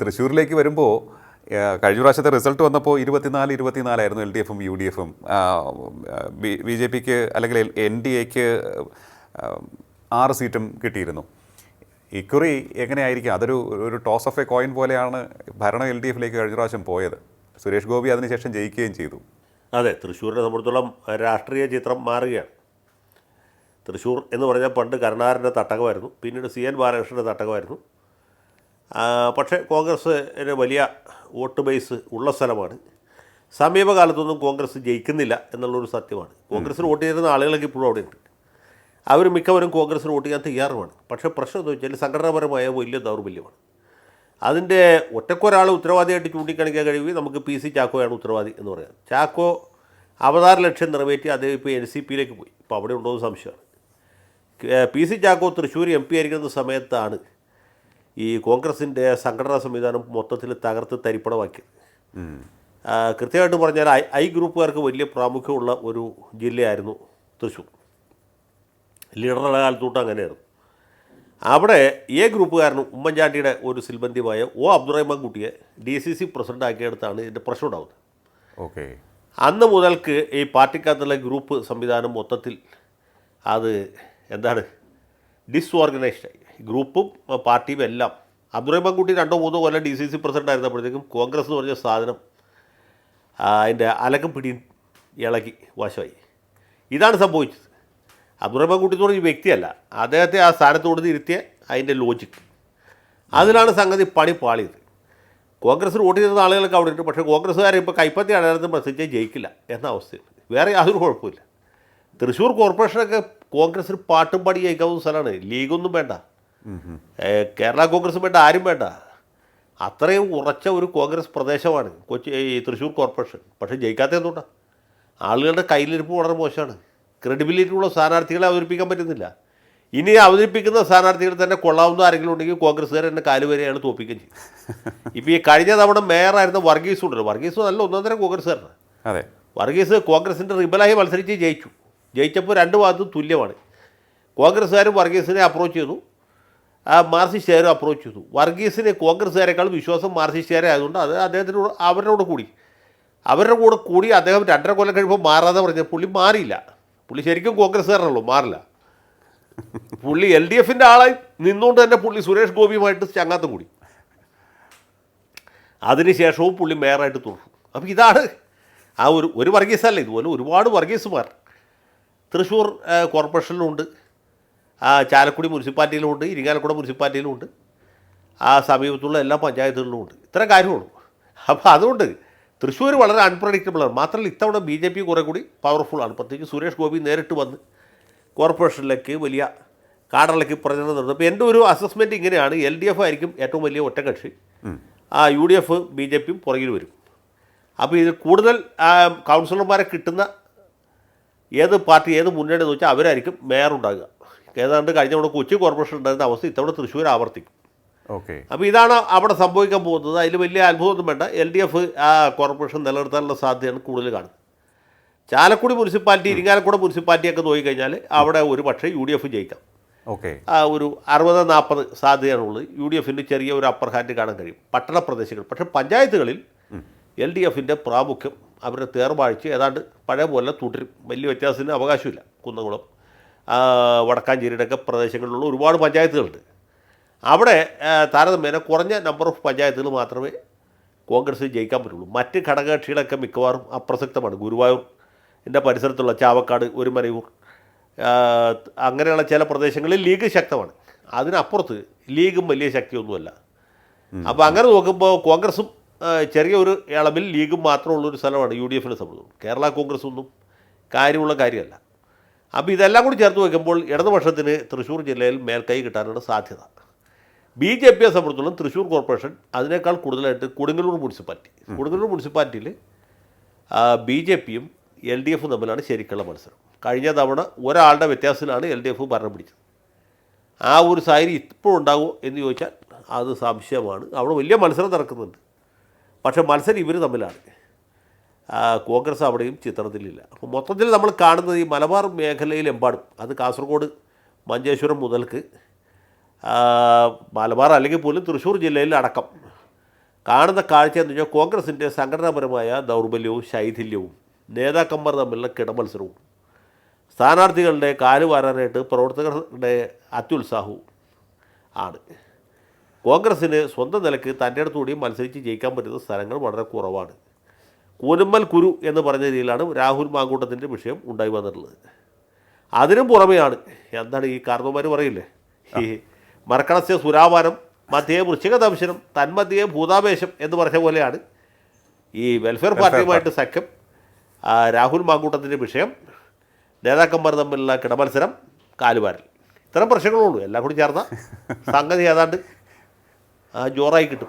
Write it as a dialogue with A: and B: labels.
A: തൃശ്ശൂരിലേക്ക് വരുമ്പോൾ കഴിഞ്ഞ പ്രാവശ്യത്തെ റിസൾട്ട് വന്നപ്പോൾ 24-24 എൽ ഡി എഫും യു ഡി എഫും ബി ജെ പിക്ക് അല്ലെങ്കിൽ എൻ ഡി എക്ക് 6 സീറ്റും കിട്ടിയിരുന്നു. ഇക്കുറി എങ്ങനെയായിരിക്കും? ഒരു ടോസ് ഓഫ് എ കോയിൻ പോലെയാണ് ഭരണം എൽ ഡി എഫിലേക്ക് കഴിഞ്ഞ പ്രാവശ്യം പോയത്. സുരേഷ് ഗോപി അതിനുശേഷം ജയിക്കുകയും ചെയ്തു.
B: അതെ, തൃശ്ശൂരിനെ സംബന്ധിച്ചോളം രാഷ്ട്രീയ ചിത്രം മാറുകയാണ്. തൃശ്ശൂർ എന്ന് പറഞ്ഞാൽ പണ്ട് കരുണാകരൻ്റെ തട്ടകമായിരുന്നു, പിന്നീട് CN ബാലകൃഷ്ണൻ്റെ തട്ടകമായിരുന്നു. പക്ഷേ കോൺഗ്രസ്സിന് വലിയ വോട്ട് ബേസ് ഉള്ള സ്ഥലമാണ്. സമീപകാലത്തൊന്നും കോൺഗ്രസ് ജയിക്കുന്നില്ല എന്നുള്ളൊരു സത്യമാണ്. കോൺഗ്രസ്സിന് വോട്ട് ചെയ്യുന്ന ആളുകളൊക്കെ ഇപ്പോഴും അവിടെ ഉണ്ട്. അവർ മിക്കവരും കോൺഗ്രസ്സിന് വോട്ട് ചെയ്യാൻ തയ്യാറുമാണ്. പക്ഷേ പ്രശ്നം എന്ന് വെച്ചാൽ സംഘടനാപരമായ വലിയ ദൗർബല്യമാണ്. അതിൻ്റെ ഒറ്റക്കൊരാൾ ഉത്തരവാദിയായിട്ട് ചൂണ്ടിക്കാണിക്കാൻ കഴിയുമെങ്കിൽ നമുക്ക് PC ചാക്കോയാണ് ഉത്തരവാദി എന്ന് പറയാം. ചാക്കോ അവതാര ലക്ഷ്യം നിറവേറ്റി അദ്ദേഹം ഇപ്പോൾ NCPയിലേക്ക് പോയി. ഇപ്പോൾ അവിടെ ഉണ്ടോ എന്ന് സംശയമാണ്. PC ചാക്കോ തൃശ്ശൂർ MP ആയിരിക്കുന്ന സമയത്താണ് ഈ കോൺഗ്രസിൻ്റെ സംഘടനാ സംവിധാനം മൊത്തത്തിൽ തകർത്ത് തരിപ്പണമാക്കിയത്. കൃത്യമായിട്ട് പറഞ്ഞാൽ ഐ ഗ്രൂപ്പുകാർക്ക് വലിയ പ്രാമുഖ്യമുള്ള ഒരു ജില്ലയായിരുന്നു തൃശ്ശൂർ. ലീഡറുടെ കാലത്തോട്ട് അങ്ങനെയായിരുന്നു. അവിടെ എ ഗ്രൂപ്പുകാരനും ഉമ്മൻചാണ്ടിയുടെ ഒരു സിൽബന്ധിയുമായ അബ്ദുറഹ്മാൻ കുട്ടിയെ DCC പ്രസിഡന്റ് ആക്കിയെടുത്താണ് ഇതിൻ്റെ പ്രശ്നം ഉണ്ടാകുന്നത്.
A: ഓക്കെ.
B: അന്ന് മുതൽക്ക് ഈ പാർട്ടിക്കകത്തുള്ള ഗ്രൂപ്പ് സംവിധാനം മൊത്തത്തിൽ അത് ഡിസ്ഓർഗനൈസ്ഡായി. ഗ്രൂപ്പും പാർട്ടിയും എല്ലാം. അബ്ദുറഹ്മാൻ കുട്ടി 2-3 കൊല്ലം DCC പ്രസിഡന്റ് ആയിരുന്നപ്പോഴത്തേക്കും കോൺഗ്രസ് എന്ന് പറഞ്ഞ സാധനം അതിൻ്റെ അലക്കും പിടിയും ഇളകി വശമായി. ഇതാണ് സംഭവിച്ചത്. അബ്ദുറഹ്മാൻ കുട്ടി എന്ന് പറഞ്ഞ വ്യക്തിയല്ല, അദ്ദേഹത്തെ ആ സ്ഥാനത്തോട് ഇരുത്തിയ അതിൻ്റെ ലോജിക്ക്, അതിലാണ് സംഗതി പണി പാളിയത്. കോൺഗ്രസ്സിന് വോട്ട് ചെയ്യുന്ന ആളുകളൊക്കെ അവിടെ ഉണ്ട്. പക്ഷേ കോൺഗ്രസ്സുകാരെ ഇപ്പോൾ കൈപ്പത്തി അടയാളത്തിൽ പ്രസിദ്ധിച്ചാൽ ജയിക്കില്ല എന്ന അവസ്ഥയാണ്. വേറെ യാതൊരു കുഴപ്പമില്ല. തൃശ്ശൂർ കോർപ്പറേഷനൊക്കെ കോൺഗ്രസ്സിന് പാട്ടും പാടി ജയിക്കാവുന്ന സ്ഥലമാണ്. ലീഗൊന്നും വേണ്ട, കേരള കോൺഗ്രസും വേണ്ട, ആരും വേണ്ട. അത്രയും ഉറച്ച ഒരു കോൺഗ്രസ് പ്രദേശമാണ് ഈ തൃശ്ശൂർ കോർപ്പറേഷൻ. പക്ഷേ ജയിക്കാത്ത എന്തുകൊണ്ടാണ്? ആളുകളുടെ കയ്യിലിരിപ്പ് വളരെ മോശമാണ്. ക്രെഡിബിലിറ്റി ഉള്ള സ്ഥാനാർത്ഥികളെ അവതരിപ്പിക്കാൻ പറ്റുന്നില്ല. ഇനി അവതരിപ്പിക്കുന്ന സ്ഥാനാർത്ഥികൾ തന്നെ കൊള്ളാവുന്ന ആരെങ്കിലും ഉണ്ടെങ്കിൽ കോൺഗ്രസ്സുകാർ തന്നെ കാലുവരെയാണ് തോൽപ്പിക്കുകയും ചെയ്യും. ഇപ്പോൾ ഈ കഴിഞ്ഞ തവണ മേയറായിരുന്ന വർഗീസ് ഉണ്ടല്ലോ, വർഗീസ് നല്ല ഒന്നാന്തരം കോൺഗ്രസ്സുകാരനാണ്.
A: അതെ,
B: വർഗീസ് കോൺഗ്രസിൻ്റെ റിബലായി മത്സരിച്ച് ജയിച്ചപ്പോൾ 2 ഭാഗത്തും തുല്യമാണ്. കോൺഗ്രസ്സുകാരും വർഗീസിനെ അപ്രോച്ച് ചെയ്തു, മാർക്സിസ്റ്റുകാരും അപ്രോച്ച് ചെയ്തു. വർഗീസിന് കോൺഗ്രസ്സുകാരെക്കാൾ വിശ്വാസം മാർക്സിസ്റ്റുകാരെ ആയതുകൊണ്ട് അത് അദ്ദേഹത്തിന് അവരുടെ കൂടെ കൂടി അദ്ദേഹം 2.5 കൊല്ലം കഴിയുമ്പോൾ മാറാതെ പറഞ്ഞ പുള്ളി മാറിയില്ല. പുള്ളി ശരിക്കും കോൺഗ്രസ്സുകാരനല്ലോ, മാറില്ല. പുള്ളി LDFൻ്റെ ആളായി നിന്നുകൊണ്ട് തന്നെ പുള്ളി സുരേഷ് ഗോപിയുമായിട്ട് ചങ്ങാത്തം കൂടി. അതിനുശേഷവും പുള്ളി മേയറായിട്ട് തുടർന്നു. അപ്പോൾ ഇതാണ് ആ ഒരു വർഗീസല്ല, ഇതുപോലെ ഒരുപാട് വർഗീസുമാർ തൃശ്ശൂർ കോർപ്പറേഷനിലുമുണ്ട്, ചാലക്കുടി മുനിസിപ്പാലിറ്റിയിലുമുണ്ട്, ഇരിങ്ങാലക്കുട മുനിസിപ്പാലിറ്റിയിലുമുണ്ട്, ആ സമീപത്തുള്ള എല്ലാ പഞ്ചായത്തുകളിലുമുണ്ട്. ഇത്ര കാര്യമുള്ളൂ. അപ്പോൾ അതുകൊണ്ട് തൃശ്ശൂർ വളരെ അൺപ്രഡിക്റ്റബിളാണ്. മാത്രമല്ല ഇത്തവണ BJP കുറേ കൂടി പവർഫുള്ളാണ്. പ്രത്യേകിച്ച് സുരേഷ് ഗോപി നേരിട്ട് വന്ന് കോർപ്പറേഷനിലേക്ക് വലിയ കാടറിലേക്ക് പ്രചരണം നടത്തുന്നത്. അപ്പോൾ എൻ്റെ ഒരു അസസ്മെൻറ്റ് ഇങ്ങനെയാണ്: LDF ആയിരിക്കും ഏറ്റവും വലിയ ഒറ്റക്കക്ഷി, UDF BJPയും പുറകിൽ വരും. അപ്പോൾ ഇത് കൂടുതൽ കൗൺസിലർമാരെ കിട്ടുന്ന ഏത് പാർട്ടി, ഏത് മുന്നണി എന്ന് വെച്ചാൽ അവരായിരിക്കും മേയർ ഉണ്ടാകുക. ഏതാണ്ട് കഴിഞ്ഞ തവണ കൊച്ചി കോർപ്പറേഷൻ ഉണ്ടായിരുന്ന അവസ്ഥ ഇത്തവണ തൃശ്ശൂർ ആവർത്തിക്കും.
A: ഓക്കെ.
B: അപ്പോൾ ഇതാണ് അവിടെ സംഭവിക്കാൻ പോകുന്നത്. അതിൽ വലിയ അത്ഭുതമൊന്നും വേണ്ട. LDF കോർപ്പറേഷൻ നിലനിർത്താനുള്ള സാധ്യതയാണ് കൂടുതൽ കാണുന്നത്. ചാലക്കുടി മുനിസിപ്പാലിറ്റി, ഇരിങ്ങാലക്കുട മുനിസിപ്പാലിറ്റിയൊക്കെ നോക്കിക്കഴിഞ്ഞാൽ അവിടെ ഒരു പക്ഷേ UDF ജയിക്കാം.
A: ഓക്കെ.
B: ഒരു 60-40 സാധ്യതയാണുള്ളത്. UDFൻ്റെ ചെറിയ ഒരു അപ്പർ ഹാൻഡ് കാണാൻ കഴിയും പട്ടണ പ്രദേശങ്ങൾ. പക്ഷേ പഞ്ചായത്തുകളിൽ LDFൻ്റെ പ്രാമുഖ്യം, അവരുടെ തേർവാഴ്ച ഏതാണ്ട് പഴയ പോലെ തുടരും. വലിയ വ്യത്യാസത്തിന് അവകാശമില്ല. കുന്നംകുളം, വടക്കാഞ്ചേരിയുടെയൊക്കെ പ്രദേശങ്ങളിലുള്ള ഒരുപാട് പഞ്ചായത്തുകളുണ്ട്. അവിടെ താരതമ്യേന കുറഞ്ഞ നമ്പർ ഓഫ് പഞ്ചായത്തുകൾ മാത്രമേ കോൺഗ്രസ് ജയിക്കാൻ പറ്റുള്ളൂ. മറ്റ് ഘടകകക്ഷികളൊക്കെ മിക്കവാറും അപ്രസക്തമാണ്. ഗുരുവായൂരിൻ്റെ പരിസരത്തുള്ള ചാവക്കാട്, ഒരുമനയൂർ, അങ്ങനെയുള്ള ചില പ്രദേശങ്ങളിൽ ലീഗ് ശക്തമാണ്. അതിനപ്പുറത്ത് ലീഗും വലിയ ശക്തിയൊന്നുമല്ല. അപ്പോൾ അങ്ങനെ നോക്കുമ്പോൾ കോൺഗ്രസും ചെറിയൊരു അളവിൽ ലീഗും മാത്രമുള്ളൊരു സ്ഥലമാണ് UDFനെ സംബന്ധിച്ചു. കേരള കോൺഗ്രസ് ഒന്നും കാര്യമുള്ള കാര്യമല്ല. അപ്പോൾ ഇതെല്ലാം കൂടി ചേർത്ത് വയ്ക്കുമ്പോൾ ഇടതുപക്ഷത്തിന് തൃശ്ശൂർ ജില്ലയിൽ മേൽക്കൈ കിട്ടാനുള്ള സാധ്യത. BJPയെ സംബന്ധിച്ചിടത്തോളം തൃശ്ശൂർ കോർപ്പറേഷൻ അതിനേക്കാൾ കൂടുതലായിട്ട് കൊടുങ്ങല്ലൂർ മുനിസിപ്പാലിറ്റിയിൽ BJPയും LDFും തമ്മിലാണ് ശരിക്കുള്ള മത്സരം. കഴിഞ്ഞ തവണ ഒരാളുടെ വ്യത്യാസത്തിലാണ് LDF ഭരണം പിടിച്ചത്. ആ ഒരു സാഹചര്യം ഇപ്പോൾ ഉണ്ടാകുമോ എന്ന് ചോദിച്ചാൽ അത് സംശയമാണ്. അവിടെ വലിയ മത്സരം നടക്കുന്നുണ്ട്. പക്ഷേ മത്സരം ഇവർ തമ്മിലാണ്. കോൺഗ്രസ് അവിടെയും ചിത്രത്തിലില്ല. അപ്പോൾ മൊത്തത്തിൽ നമ്മൾ കാണുന്നത് ഈ മലബാർ മേഖലയിലെമ്പാടും, അത് കാസർഗോഡ് മഞ്ചേശ്വരം മുതൽക്ക് മലബാർ അല്ലെങ്കിൽ പോലും തൃശ്ശൂർ ജില്ലയിൽ അടക്കം കാണുന്ന കാഴ്ച എന്ന് വെച്ചാൽ കോൺഗ്രസിൻ്റെ സംഘടനാപരമായ ദൗർബല്യവും ശൈഥില്യവും നേതാക്കന്മാർ തമ്മിലുള്ള കിടമത്സരവും സ്ഥാനാർത്ഥികളുടെ കാലുവാരാനായിട്ട് പ്രവർത്തകരുടെ അത്യുത്സാഹവും ആണ്. കോൺഗ്രസ്സിന് സ്വന്തം നിലയ്ക്ക് തൻ്റെ അടുത്തുകൂടി മത്സരിച്ച് ജയിക്കാൻ പറ്റുന്ന സ്ഥലങ്ങൾ വളരെ കുറവാണ്. കൂനുമ്മൽ കുരു എന്ന് പറഞ്ഞ രീതിയിലാണ് രാഹുൽ മാങ്കൂട്ടത്തിൻ്റെ വിഷയം ഉണ്ടായി വന്നിട്ടുള്ളത്. അതിനും പുറമെയാണ് എന്താണ് ഈ കാരണവന്മാർ പറയില്ലേ, ഈ മർക്കടസ്യ സുരാപാനം മധ്യേ വൃശ്ചിക ദംശനം തന്മധ്യേ ഭൂതാവേശം എന്ന് പറഞ്ഞ പോലെയാണ് ഈ വെൽഫെയർ പാർട്ടിയുമായിട്ട് സഖ്യം, രാഹുൽ മാങ്കൂട്ടത്തിൻ്റെ വിഷയം, നേതാക്കന്മാർ തമ്മിലുള്ള കിടമത്സരം, കാലുവാരൽ, ഇത്തരം പ്രശ്നങ്ങളുള്ളൂ. എല്ലാം കൂടി ചേർന്ന സംഗതി ഏതാണ്ട് ജോറായി കിട്ടും.